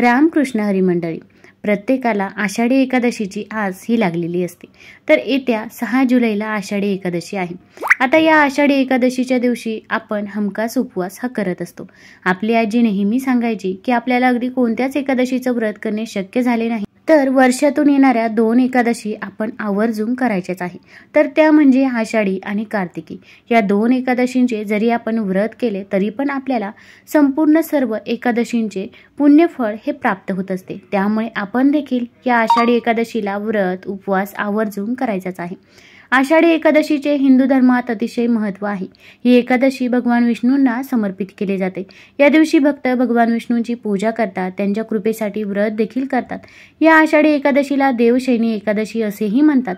रामकृष्ण हरी मंडळी, प्रत्येकाला आषाढी एकादशीची आस ही लागलेली असते। तर येत्या 6 जुलैला आषाढी एकादशी आहे। आता या आषाढी एकादशीच्या दिवशी आपण हमखास उपवास हा करत असतो। आपली आजी नेहमी सांगायची की आपल्याला अगदी कोणत्याच एकादशीचं व्रत करणे शक्य झाले नाही तर वर्षातून येणाऱ्या 2 एकादशी आपण आवर्जून करायच्याच आहे। तर त्या म्हणजे आषाढी आणि कार्तिकी। या 2 एकादशींचे जरी आपण व्रत केले तरी पण आपल्याला संपूर्ण सर्व एकादशींचे पुण्यफळ हे प्राप्त होत असते। त्यामुळे आपण देखील या आषाढी एकादशीला व्रत उपवास आवर्जून करायचाच आहे। आषाढी एकादशीचे हिंदू धर्मात अतिशय महत्त्व आहे। ही एकादशी भगवान विष्णूंना समर्पित केली जाते। या दिवशी भक्त भगवान विष्णूंची पूजा करतात, त्यांच्या कृपेसाठी व्रत देखील करतात। या आषाढी एकादशीला देवशयनी एकादशी असेही म्हणतात।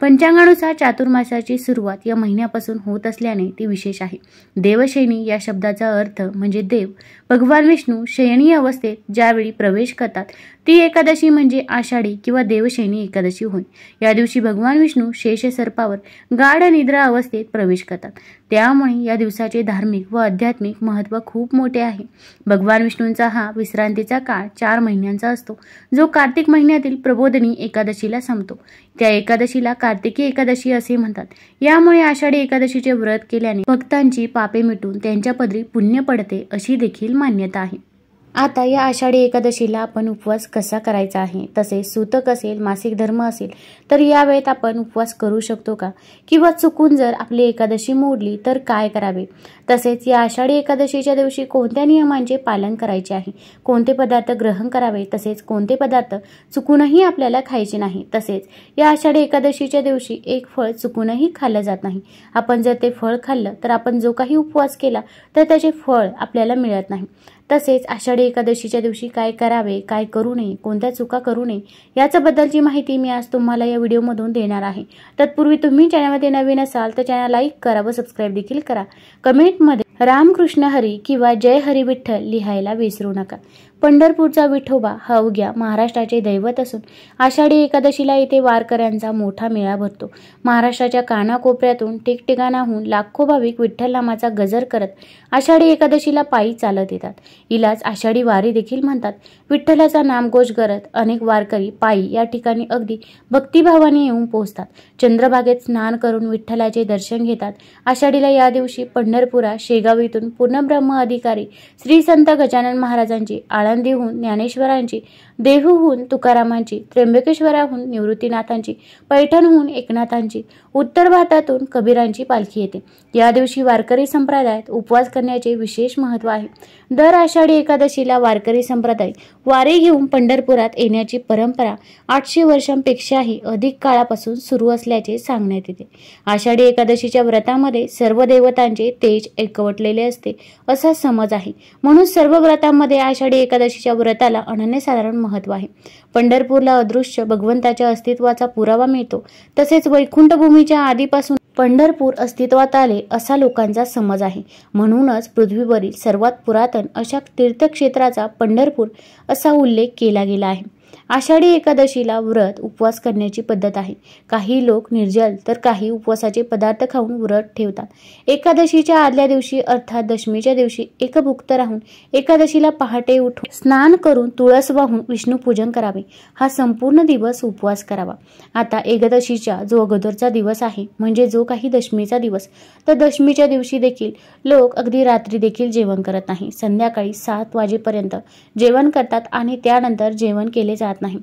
पंचांगानुसार चातुर्मासाची सुरुवात या महिन्यापासून होत असल्याने ती विशेष आहे। देवशयनी या शब्दाचा अर्थ म्हणजे देव। भगवान विष्णू शयनीय अवस्थेत ज्यावेळी प्रवेश करतात ती एकादशी म्हणजे आषाढी किंवा देवशयनी एकादशी होय। या दिवशी भगवान विष्णू शेष सर्पावर गाढ निद्रा अवस्थेत प्रवेश करतात। त्यामुळे या दिवसाचे धार्मिक व आध्यात्मिक महत्त्व खूप मोठे आहे। भगवान विष्णूंचा हा विश्रांतीचा काळ 4 महिन्यांचा असतो, जो कार्तिक महिन्यातील प्रबोधिनी एकादशीला संपतो। त्या एकादशीला कार्तिकी एकादशी असे म्हणतात। यामुळे आषाढी एकादशीचे व्रत केल्याने भक्तांची पापे मिटून त्यांच्या पदरी पुण्य पडते अशी देखील मान्यता आहे। आता या आषाढी एकादशीला आपण उपवास कसा करायचा आहे, तसेच सूतक असेल, मासिक धर्म असेल तर या वेळेत आपण उपवास करू शकतो का, किंवा चुकून जर आपली एकादशी मोडली तर काय करावे, तसेच या आषाढी एकादशीच्या दिवशी कोणत्या नियमांचे पालन करायचे आहे, कोणते पदार्थ ग्रहण करावे, तसेच कोणते पदार्थ चुकूनही आपल्याला खायचे नाही। तसेच या आषाढी एकादशीच्या दिवशी एक फळ चुकूनही खाल्लं जात नाही। आपण जर ते फळ खाल्लं तर आपण जो काही उपवास केला तर त्याचे फळ आपल्याला मिळत नाही। तसेच आषाढी एकादशीच्या दिवशी काय करावे, काय करू नये, कोणत्या चुका करू नये याच्याबद्दलची माहिती मी आज तुम्हाला या व्हिडिओमधून देणार आहे। तत्पूर्वी तुम्ही चॅनलमध्ये नवीन असाल तर चॅनल लाईक करा व सबस्क्राईब देखील करा। कमेंटमध्ये रामकृष्ण हरी किंवा जय हरी विठ्ठल लिहायला विसरू नका। पंढरपूरचा विठोबा हा अवघ्या महाराष्ट्राचे दैवत असून आषाढी एकादशीला येथे वारकऱ्यांचा मोठा मेळा भरतो। महाराष्ट्राच्या कानाकोपऱ्यातून ठिकठिकाणाहून लाखो भाविक विठ्ठल नामाचा गजर करत आषाढी एकादशीला पायी चालत येतात। हिलाच आषाढी वारी देखील म्हणतात। विठ्ठलाचा नामघोष करत अनेक वारकरी पायी या ठिकाणी अगदी भक्तिभावाने येऊन पोहोचतात। चंद्रभागेत स्नान करून विठ्ठलाचे दर्शन घेतात। आषाढीला या दिवशी पंढरपुरात शेगाव येथून पूर्णब्रह्म अधिकारी श्री संत गजानन महाराजांची, आळंदीहून ज्ञानेश्वरांची, देहूहून तुकारामांची, त्र्यंबकेश्वराहून निवृत्तीनाथांची, पैठणहून एकनाथांची, उत्तर भारतातून कबीरांची पालखी येते। या दिवशी वारकरी संप्रदायात उपवास करण्याचे विशेष महत्त्व आहे। दर आषाढी एकादशीला वारकरी संप्रदाय वारी घेऊन पंढरपुरात येण्याची परंपरा 800 वर्षांपेक्षाही अधिक काळापासून सुरू असल्याचे सांगण्यात येते। आषाढी एकादशीच्या व्रतामध्ये सर्व देवतांचे तेज एकवटलेले असते असा समज आहे। म्हणून सर्व व्रतांमध्ये आषाढी एकादशीच्या व्रताला अनन्यसाधारण महत्त्व आहे। पंढरपूरला अदृश्य भगवंताच्या अस्तित्वाचा पुरावा मिळतो। तसेच वैकुंठ भूमीच्या आधीपासून पंढरपूर अस्तित्वात आले असा लोकांचा समज आहे। म्हणूनच पृथ्वीवरील सर्वात पुरातन अशा तीर्थक्षेत्राचा पंढरपूर असा उल्लेख केला गेला आहे। आषाढी एकादशीला व्रत उपवास करण्याची पद्धत आहे। काही लोक निर्जल तर काही उपवासाचे पदार्थ खाऊन व्रत ठेवतात। एकादशीच्या आदल्या दिवशी अर्थात दशमीच्या दिवशी एकभुक्त राहून एकादशीला पहाटे उठून स्नान करून तुळस वाहून विष्णू पूजन करावे। हा संपूर्ण दिवस उपवास करावा। आता एकादशीचा जो अगोदरचा दिवस आहे म्हणजे जो काही दशमीचा दिवस, तर दशमीच्या दिवशी देखील लोक अगदी रात्री देखील जेवण करत नाही। संध्याकाळी 7 वाजेपर्यंत जेवण करतात आणि त्यानंतर जेवण केले जात नाही।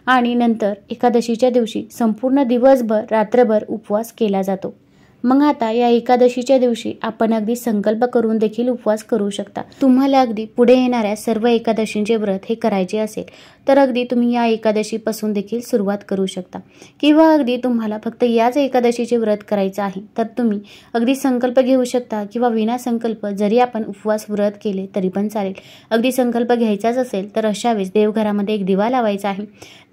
आणि नंतर एकादशीच्या दिवशी संपूर्ण दिवसभर रात्रभर उपवास केला जातो। मग आता या एकादशीच्या दिवशी आपण अगदी संकल्प करून देखील उपवास करू शकता। तुम्हाला अगदी पुढे येणाऱ्या सर्व एकादशींचे व्रत हे करायचे असेल तर अगदी तुम्ही या एकादशीपासून देखील सुरुवात करू शकता, किंवा अगदी तुम्हाला फक्त याच एकादशीचे व्रत करायचं आहे तर तुम्ही अगदी संकल्प घेऊ शकता, किंवा विना संकल्प जरी आपण उपवास व्रत केले तरी पण चालेल। अगदी संकल्प घ्यायचाच असेल तर अशा वेळेस देवघरामध्ये एक दिवा लावायचा आहे।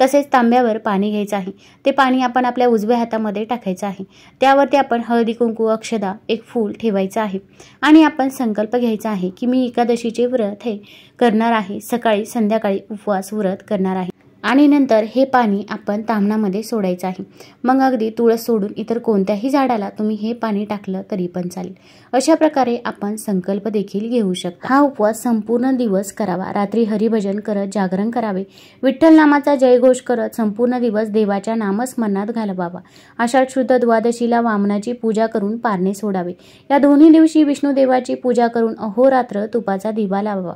तसेच तांब्यावर पाणी घ्यायचं आहे। ते पाणी आपण आपल्या उजव्या हातामध्ये टाकायचं आहे। त्यावरती आपण हळदी कुंकू, अक्षदा, एक फूल ठेवायचं आहे आणि आपण संकल्प घ्यायचा आहे की मी एकादशीचे व्रत हे करणार आहे, सकाळी संध्याकाळी उपवास व्रत करणार आहे। आणि नंतर हे पाणी आपण ताम्हणामध्ये सोडायचं आहे। मग अगदी तुळस सोडून इतर कोणत्याही झाडाला तुम्ही हे पाणी टाकलं तरी पण चालेल। अशा प्रकारे आपण संकल्प देखील घेऊ शकता। हा उपवास संपूर्ण दिवस करावा। रात्री हरिभजन करत जागरण करावे। विठ्ठल नामाचा जयघोष करत संपूर्ण दिवस देवाच्या नामस्मरणात घालवावा। आषाढ शुद्ध द्वादशीला वामनाची पूजा करून पारणे सोडावे। या दोन्ही दिवशी विष्णुदेवाची पूजा करून अहोरात्र तुपाचा दिवा लावावा।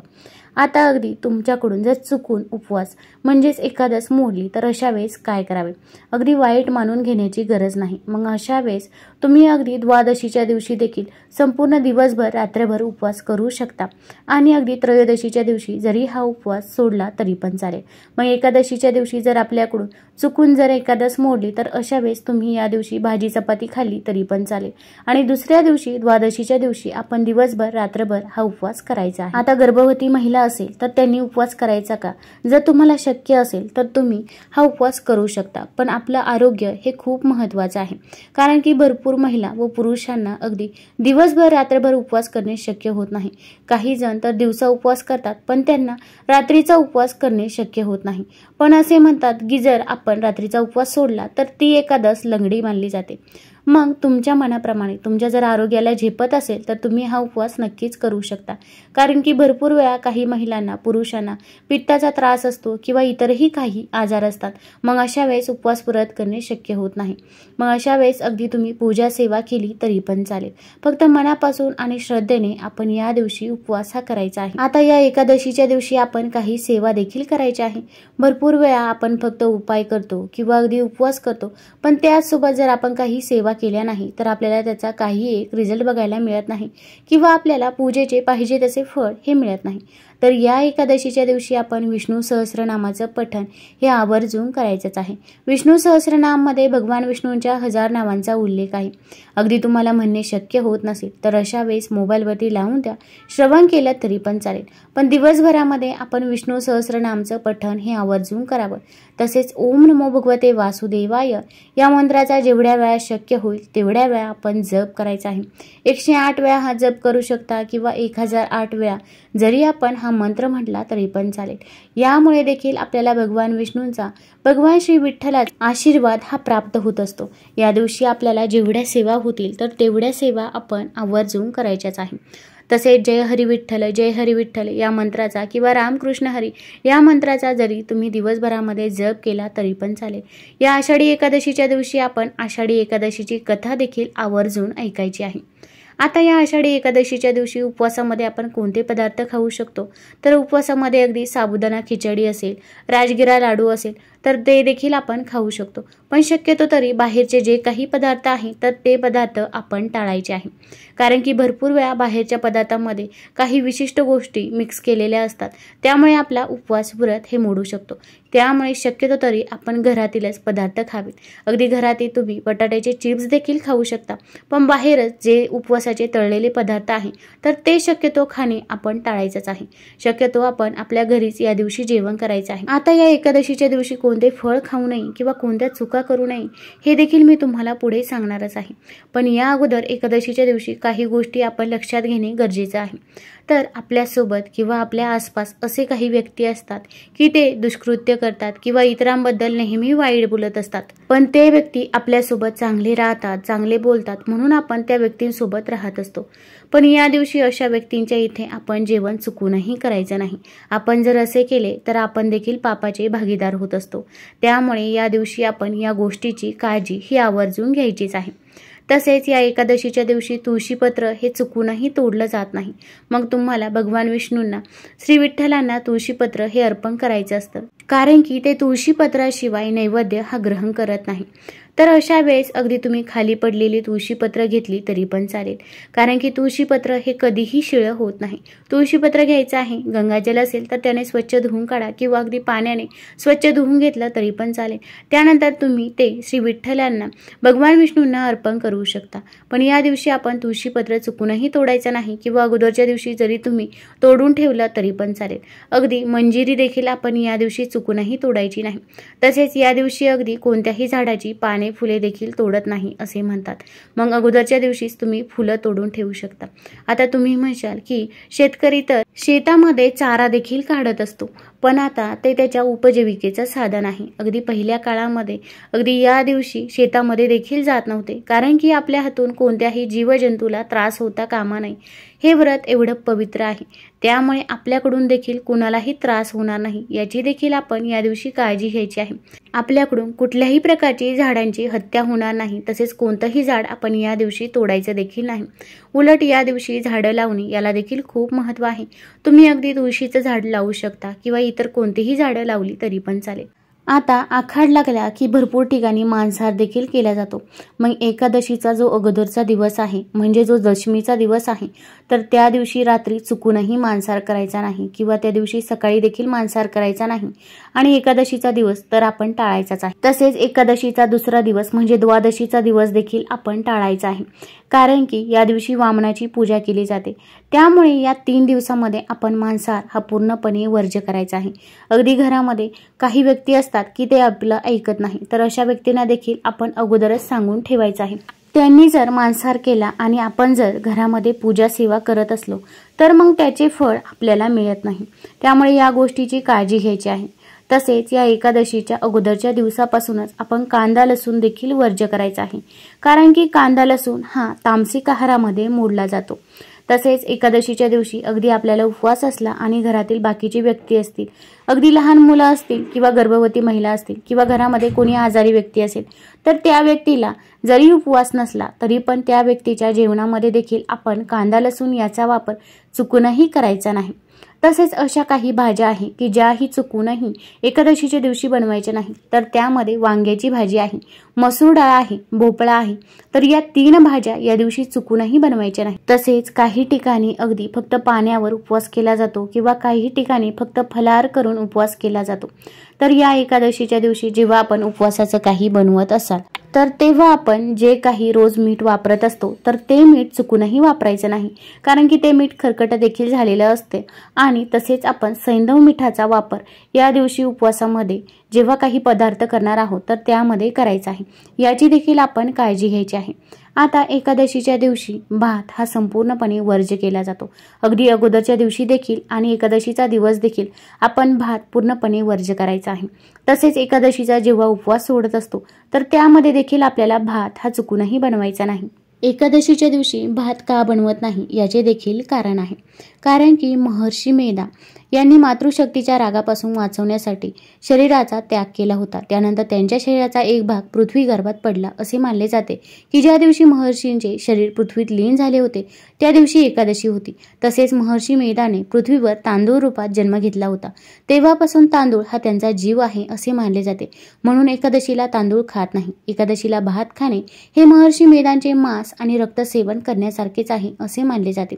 आता अगदी तुमच्याकडून जर चुकून उपवास म्हणजेच एकादश मोडली तर अशा वेळेस काय करावे? अगदी वाईट मानून घेण्याची गरज नाही। मग अशा वेळेस तुम्ही अगदी द्वादशीच्या दिवशी देखील संपूर्ण दिवसभर रात्रभर उपवास करू शकता आणि अगदी त्रयोदशीच्या दिवशी जरी हा उपवास सोडला तरी पण चालेल। मग एकादशीच्या दिवशी जर आपल्याकडून चुकून जर एकादश मोडली तर अशा वेळेस तुम्ही या दिवशी भाजी चपाती खाल्ली तरी पण चालेल आणि दुसऱ्या दिवशी द्वादशीच्या दिवशी आपण दिवसभर रात्रभर हा उपवास करायचा आहे। आता गर्भवती महिला असेल तर त्यांनी उपवास करायचा का? जर तुम्हाला शक्य असेल तर तुम्ही हा उपवास करू शकता, पण आपलं आरोग्य हे खूप महत्त्वाचं आहे। कारण की भरपूर महिला व पुरुषांना अगदी दिवसभर रात्रभर उपवास करणे शक्य होत नाही। काही जण तर दिवसा उपवास करतात पण त्यांना रात्रीचा उपवास करणे शक्य होत नाही। पण असे म्हणतात की जर आपण रात्रीचा उपवास सोडला तर ती एकादश लंगडी मानली जाते। मग तुमच्या मनाप्रमाणे तुमच्या जर आरोग्याला झेपत असेल तर तुम्ही हा उपवास नक्कीच करू शकता। कारण की भरपूर वेळा काही महिलांना पुरुषांना पित्ताचा त्रास असतो किंवा इतरही काही आजार असतात। मग अशा वेळेस उपवास व्रत करणे शक्य होत नाही। मग अशा वेळेस अगदी तुम्ही पूजा सेवा केली तरी पण चालेल, फक्त मनापासून आणि श्रद्धेने आपण या दिवशी उपवास हा करायचा आहे। आता या एकादशीच्या दिवशी आपण काही सेवा देखील करायची आहे। भरपूर वेळा आपण फक्त उपाय करतो किंवा अगदी उपवास करतो, पण त्याचसोबत जर आपण काही सेवा केल्या नाही तर आपल्याला त्याचा काही एक रिझल्ट बघायला मिळत नाही किंवा आपल्याला पूजेचे पाहिजे तसे फळ हे मिळत नाही। तर या एकादशीच्या दिवशी आपण विष्णू सहस्रनामाचं पठण हे आवर्जून करायचंच आहे। विष्णू सहस्रनाम मध्ये भगवान विष्णूंच्या 1000 नावांचा उल्लेख आहे। अगदी तुम्हाला म्हणणे शक्य होत नसेल तर अशा वेळेस मोबाईलवरती लावून द्या, श्रवण केलं तरी पण चालेल, पण दिवसभरामध्ये आपण विष्णू सहस्रनामचं पठण हे आवर्जून करावं। तसेच ओम नमो भगवते वासुदेवाय या मंत्राचा जेवढ्या वेळा शक्य होईल तेवढ्या वेळा आपण जप करायचा आहे। 108 वेळा हा जप करू शकता किंवा 1008 वेळा जरी आपण हा मंत्र म्हटला तरी पण चालेल। यामुळे देखील आपल्याला भगवान विष्णूंचा, भगवान श्री विठ्ठलाचा आशीर्वाद हा प्राप्त होत असतो। या दिवशी आपल्याला जेवढ्या सेवा होतील तर तेवढ्या सेवा आपण आवर्जून करायच्याच आहे। तसेच जय हरी विठ्ठल या मंत्राचा किंवा रामकृष्ण हरी या मंत्राचा जरी तुम्ही दिवसभरामध्ये जप केला तरी पण चालेल। या आषाढी एकादशीच्या दिवशी आपण आषाढी एकादशीची कथा देखील आवर्जून ऐकायची आहे। आता या आषाढी एकादशीच्या दिवशी उपवासामध्ये आपण कोणते पदार्थ खाऊ शकतो? तर उपवासामध्ये अगदी साबुदाणा खिचडी असेल, राजगिरा लाडू असेल तर ते देखील आपण खाऊ शकतो। पण शक्यतो तरी बाहेरचे जे काही पदार्थ आहेत तर ते पदार्थ आपण टाळायचे आहे। कारण की भरपूर वेळा बाहेरच्या पदार्थांमध्ये काही विशिष्ट गोष्टी मिक्स केलेल्या असतात, त्यामुळे आपला उपवास व्रत हे मोडू शकतो। त्यामुळे शक्यतो तरी आपण घरातीलच पदार्थ खावेत। अगदी घरातील तुम्ही बटाट्याचे चिप्स देखील खाऊ शकता, पण बाहेरच जे उपवासाचे तळलेले पदार्थ आहे तर ते शक्यतो खाणे आपण टाळायचंच आहे। शक्यतो आपण आपल्या घरीच या दिवशी जेवण करायचं आहे। आता या एकादशीच्या दिवशी कोणते फळ खाऊ नये किंवा कोणत्या चुका करू नये हे देखील मी तुम्हाला पुढे सांगणारच आहे। पण या अगोदर एकादशीच्या दिवशी काही गोष्टी आपण लक्षात घेणे गरजेचे आहे। तर आपल्यासोबत किंवा आपल्या आसपास असे काही व्यक्ती असतात की ते दुष्कृत्य करतात किंवा इतरांबद्दल नेहमी वाईट बोलत असतात, पण ते व्यक्ती आपल्यासोबत चांगले राहतात, चांगले बोलतात म्हणून आपण त्या व्यक्तींसोबत राहत असतो। पण या दिवशी अशा व्यक्तींच्या इथे आपण जेवण चुकूनही करायचं नाही। आपण जर असे केले तर आपण देखील पापाचे भागीदार होत असतो। त्यामुळे या दिवशी आपण या गोष्टीची काळजी ही आवर्जून घ्यायचीच आहे। तसेच या एकादशीच्या दिवशी तुळशीपत्र हे चुकूनही तोडलं जात नाही। मग तुम्हाला भगवान विष्णूंना, श्री विठ्ठलांना तुळशीपत्र हे अर्पण करायचं असतं, कारण की ते तुळशीपत्राशिवाय नैवेद्य हा ग्रहण करत नाही। तर अशा वेळेस अगदी तुम्ही खाली पडलेली तुळशीपत्र घेतली तरी पण चालेल, कारण की तुळशीपत्र हे कधीही शिळं होत नाही। तुळशीपत्र घ्यायचं आहे, गंगाजल असेल तर त्याने स्वच्छ धुवून काढा किंवा अगदी पाण्याने स्वच्छ धुवून घेतलं तरी पण चालेल। त्यानंतर तुम्ही ते श्री विठ्ठलांना, भगवान विष्णूंना अर्पण करू शकता। पण या दिवशी आपण तुळशीपत्र चुकूनही तोडायचं नाही किंवा अगोदरच्या दिवशी जरी तुम्ही तोडून ठेवलं तरी पण चालेल। अगदी मंजिरी देखील आपण या दिवशी चुकूनही तोडायची नाही। तसेच या दिवशी अगदी कोणत्याही झाडाची पाने, फुले देखील तोडत नाही असे म्हणतात। मग अगोदरच्या दिवशीच तुम्ही फुलं तोडून ठेवू शकता। आता तुम्ही म्हणशाल की शेतकरी तर शेतामध्ये चारा देखील काढत असतो, पण आता ते त्याच्या उपजीविकेचं साधन आहे. अगदी पहिल्या काळामध्ये अगदी या दिवशी शेतामध्ये देखील जात नव्हते, कारण की आपल्या हातून कोणत्याही जीवजंतूला त्रास होता कामा नये. हे व्रत एवढं पवित्र आहे, त्यामुळे आपल्याकडून देखील कुणालाही त्रास होणार नाही याची देखील आपण या दिवशी काळजी घ्यायची आहे. आपल्याकडून कुठल्याही प्रकारची झाडांची हत्या होणार नाही, तसेच कोणतंही झाड आपण या दिवशी तोडायचं देखील नाही. उलट या दिवशी झाडं लावणे याला देखील खूप महत्त्व आहे. तुम्ही अगदी तुळशीचं झाड लावू शकता किंवा इतर कोणतीही झाडं लावली तरी पण चालेल. आता आखाड लागला की भरपूर ठिकाणी मांसाहार देखील केला जातो. मग एकादशीचा जो अगोदरचा दिवस आहे, म्हणजे जो दशमीचा दिवस आहे, तर त्या दिवशी रात्री चुकूनही मांसाहार करायचा नाही किंवा त्या दिवशी सकाळी देखील मांसाहार करायचा नाही. आणि एकादशीचा दिवस तर आपण टाळायचाच आहे. तसेच एकादशीचा दुसरा दिवस म्हणजे द्वादशीचा दिवस देखील आपण टाळायचा आहे, कारण की या दिवशी वामनाची पूजा केली जाते. त्यामुळे या 3 दिवसामध्ये आपण मांसाहार हा पूर्णपणे वर्ज्य करायचा आहे. अगदी घरामध्ये काही व्यक्ती असतात की ते आपलं ऐकत नाही, तर अशा व्यक्तींना देखील आपण अगोदरच सांगून ठेवायचं आहे. त्यांनी जर मांसाहार केला आणि आपण जर घरामध्ये पूजा सेवा करत असलो तर मग त्याचे फळ आपल्याला मिळत नाही. त्यामुळे या गोष्टीची काळजी घ्यायची आहे. तसेच या एकादशीच्या अगोदरच्या दिवसापासूनच आपण कांदा लसूण देखील वर्ज्य करायचा आहे, कारण की कांदा लसूण हा तामसिक आहारामध्ये मोडला जातो. तसेच एकादशीच्या दिवशी अगदी आपल्याला उपवास असला आणि घरातील बाकीची व्यक्ती असतील, अगदी लहान मुलं असतील किंवा गर्भवती महिला असतील किंवा घरामध्ये कोणी आजारी व्यक्ती असेल, तर त्या व्यक्तीला जरी उपवास नसला तरी पण त्या व्यक्तीच्या जेवणामध्ये देखील आपण कांदा लसूण याचा वापर चुकूनही करायचा नाही. तसेच अशा काही भाज्या आहे की ज्याही चुकूनही एकादशीच्या दिवशी बनवायच्या नाही, तर त्यामध्ये वांग्याची भाजी आहे, मसूर डाळ आहे, भोपळा आहे, तर या 3 भाज्या या दिवशी चुकूनही बनवायच्या नाही. तसेच काही ठिकाणी अगदी फक्त पाण्यावर उपवास केला जातो किंवा काही ठिकाणी फक्त फलाहार करून उपवास केला जातो. तर या एकादशीच्या दिवशी जेव्हा आपण उपवासाचं काही बनवत असाल तर तेव्हा आपण जे काही रोज मीठ वापरत असतो तर ते मीठ चुकूनही वापरायचं नाही, कारण की ते मीठ खरकट देखील झालेलं असते. आणि तसेच आपण सैंधव मिठाचा वापर या दिवशी उपवासामध्ये जेव्हा काही पदार्थ करणार आहोत तर त्यामध्ये करायचा आहे, याची देखील आपण काळजी घ्यायची आहे. आता एकादशीच्या दिवशी भात हा संपूर्णपणे वर्ज्य केला जातो. अगदी अगोदरच्या दिवशी देखील आणि एकादशीचा दिवस देखील आपण भात पूर्णपणे वर्ज्य करायचा आहे. तसेच एकादशीचा जेव्हा उपवास सोडत असतो तर त्यामध्ये देखील आपल्याला भात हा चुकूनही बनवायचा नाही. एकादशीच्या दिवशी भात का बनवत नाही याचे देखील कारण आहे, कारण की महर्षी मेधा यांनी मातृशक्तीच्या रागापासून वाचवण्यासाठी शरीराचा त्याग केला होता. त्यानंतर त्यांच्या शरीराचा एक भाग पृथ्वी गर्भात पडला असे मानले जाते की ज्या दिवशी महर्षींचे शरीर पृथ्वीत लीन झाले होते त्या दिवशी एकादशी होती. तसेच महर्षी मेधाने पृथ्वीवर तांदूळ रूपात जन्म घेतला होता. तेव्हापासून तांदूळ हा त्यांचा जीव आहे असे मानले जाते, म्हणून एकादशीला तांदूळ खात नाही. एकादशीला भात खाणे हे महर्षी मेधांचे मांस आणि रक्त सेवन करण्यासारखेच आहे असे मानले जाते.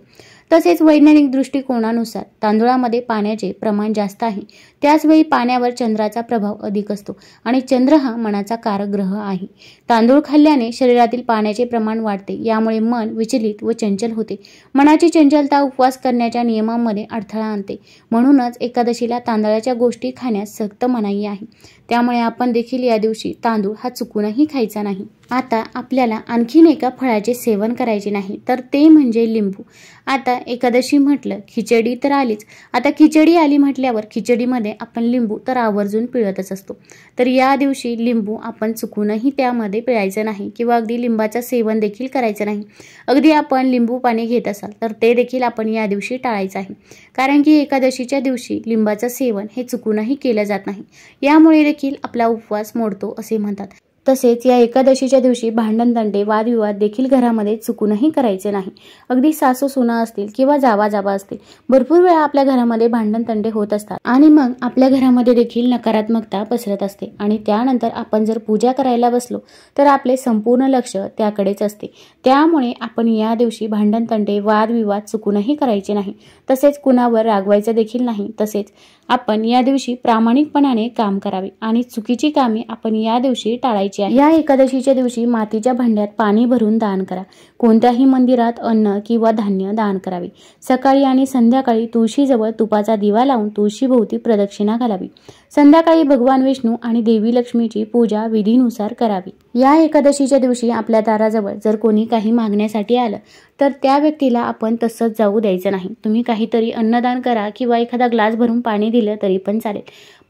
तसेच वैज्ञानिक दृष्टिकोनानुसार तांदूळामध्ये पाण्याचे प्रमाण जास्त आहे, त्याचवेळी पाण्यावर चंद्राचा प्रभाव अधिक असतो आणि चंद्र हा मनाचा कारक ग्रह आहे. तांदूळ खाल्ल्याने शरीरातील पाण्याचे प्रमाण वाढते, यामुळे मन विचलित व चंचल होते. मनाची चंचलता उपवास करण्याच्या नियमांमध्ये अडथळा आणते, म्हणूनच एकादशीला तांदळाच्या गोष्टी खाण्यास सक्त मनाई आहे. त्यामुळे आपण देखील या दिवशी तांदूळ हा चुकूनही खायचा नाही. आता आपल्याला आणखीन एका फळाचे सेवन करायचे नाही, तर ते म्हणजे लिंबू. आता एकादशी म्हटलं खिचडी तर आलीच. आता खिचडी आली म्हटल्यावर खिचडीमध्ये आपण लिंबू तर आवर्जून पिळतच असतो. तर या दिवशी लिंबू आपण चुकूनही त्यामध्ये पिळायचं नाही किंवा अगदी लिंबाचं सेवन देखील करायचं नाही. अगदी आपण लिंबू पाणी घेत असाल तर ते देखील आपण या दिवशी टाळायचं आहे, कारण की एकादशीच्या दिवशी लिंबाचं सेवन हे चुकूनही केलं जात नाही. यामुळे देखील आपला उपवास मोडतो असे म्हणतात. तसेच या एकादशीच्या दिवशी भांडण तंटे वादविवाद देखील घरामध्ये चुकूनही करायचे नाही. अगदी सासू सुना असतील किंवा जावा असतील, भरपूर वेळा आपल्या घरामध्ये भांडण तंटे होत असतात आणि मग आपल्या घरामध्ये देखील नकारात्मकता पसरत असते आणि त्यानंतर आपण जर पूजा करायला बसलो तर आपले संपूर्ण लक्ष त्याकडेच असते. त्यामुळे आपण या दिवशी भांडण तंटे वादविवाद चुकूनही करायचे नाही. तसेच कुणावर रागवायचं देखील नाही. तसेच आपण या दिवशी प्रामाणिकपणाने काम करावे आणि चुकीची कामे आपण या दिवशी टाळायची आहे. या एकादशीच्या दिवशी मातीच्या भांड्यात पाणी भरून दान करा. कोणत्याही मंदिरात अन्न किंवा धान्य दान करावे. सकाळी आणि संध्याकाळी तुळशीजवळ तुपाचा दिवा लावून तुळशीभोवती प्रदक्षिणा घालावी. संध्याकाळी भगवान विष्णू आणि देवी लक्ष्मीची पूजा विधीनुसार करावी. या एकादशीच्या दिवशी आपल्या दाराजवळ जर कोणी काही मागण्यासाठी आलं तर त्या व्यक्तीला आपण तसंच जाऊ द्यायचं नाही. तुम्ही काहीतरी अन्नदान करा किंवा एखादा ग्लास भरून पाणी दिलं तरी पण चालेल,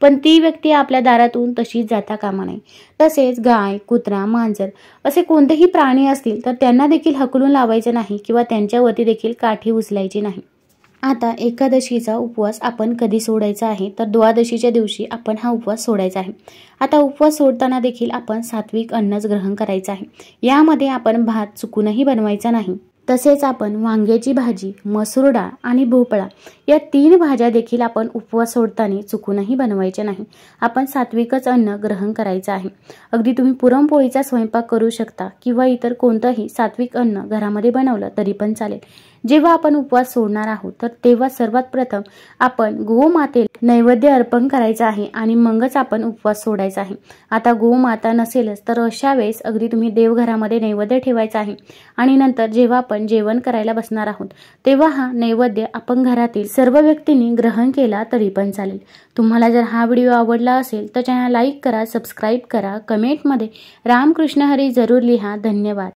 पण ती व्यक्ती आपल्या दारातून तशीच जाता कामा नये. तसेच गाय, कुत्रा, मांजर असे कोणतेही प्राणी असतील तर त्यांना देखील हकलून लावायचं नाही किंवा त्यांच्यावरती देखील काठी उचलायची नाही. आता एकादशीचा उपवास आपण कधी सोडायचा आहे तर द्वादशीच्या दिवशी आपण हा उपवास सोडायचा आहे. आता उपवास सोडताना देखील आपण सात्विक अन्नच ग्रहण करायचं आहे. यामध्ये आपण भात चुकूनही बनवायचा नाही. तसेच आपण वांग्याची भाजी, मसूर डाळ आणि भोपळा या 3 भाज्या देखील आपण उपवास सोडताना चुकूनही बनवायच्या नाही. आपण सात्विकच अन्न ग्रहण करायचं आहे. अगदी तुम्ही पुरणपोळीचा स्वयंपाक करू शकता किंवा इतर कोणतंही सात्विक अन्न घरामध्ये बनवलं तरी पण चालेल. जेव्हा आपण उपवास सोडणार आहोत तर तेव्हा सर्वात प्रथम आपण गोमातेला नैवेद्य अर्पण करायचा आहे आणि मगच आपण उपवास सोडायचा आहे. आता गोमाता नसेलच तर अशा वेळेस अगदी तुम्ही देवघरामध्ये नैवेद्य ठेवायचा आहे आणि नंतर जेव्हा आपण जेवण करायला बसणार आहोत तेव्हा हा नैवेद्य आपण घरातील सर्व व्यक्तींनी ग्रहण केला तरी पण चालेल. तुम्हाला जर हा व्हिडिओ आवडला असेल तर चॅनल लाईक करा, सबस्क्राईब करा, कमेंटमध्ये रामकृष्ण हरी जरूर लिहा. धन्यवाद.